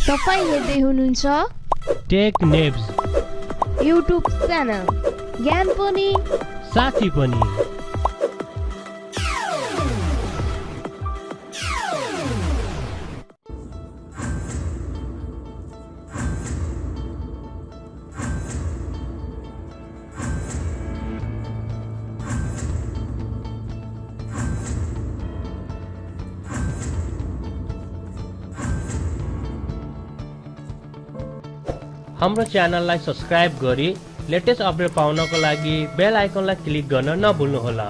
तपाईं हेर्दै हुनुहुन्छ TechNpel युट्युब च्यानल ज्ञान पनि साथी पनि। हाम्रो च्यानललाई सब्स्क्राइब गरी लेटेस्ट अपडेट पाउनको लागि बेल आइकनलाई क्लिक गर्न नभुल्नुहोला।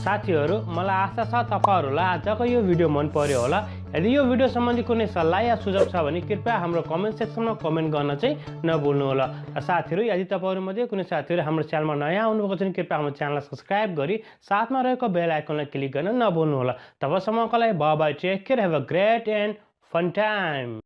साथीहरु, मलाई आशा छ तपाईहरुलाई आजको यो भिडियो मन पर्यो होला। यदि यो भिडियो सम्बन्धी कुनै सल्लाह या सुझाव छ भने कृपया हाम्रो कमेन्ट सेक्सनमा कमेन्ट गर्न चाहिँ नभुल्नु होला। साथीहरु, यदि तपाईहरु मध्ये कुनै साथीहरु हाम्रो च्यानलमा नयाँ आउनुभएको छ भने कृपया हाम्रो च्यानललाई सब्स्क्राइब गरी साथमा रहेको बेल आइकनलाई क्लिक गर्न नभुल्नु होला। तबसम्मको लागि bye bye, take care, have a great and fun time.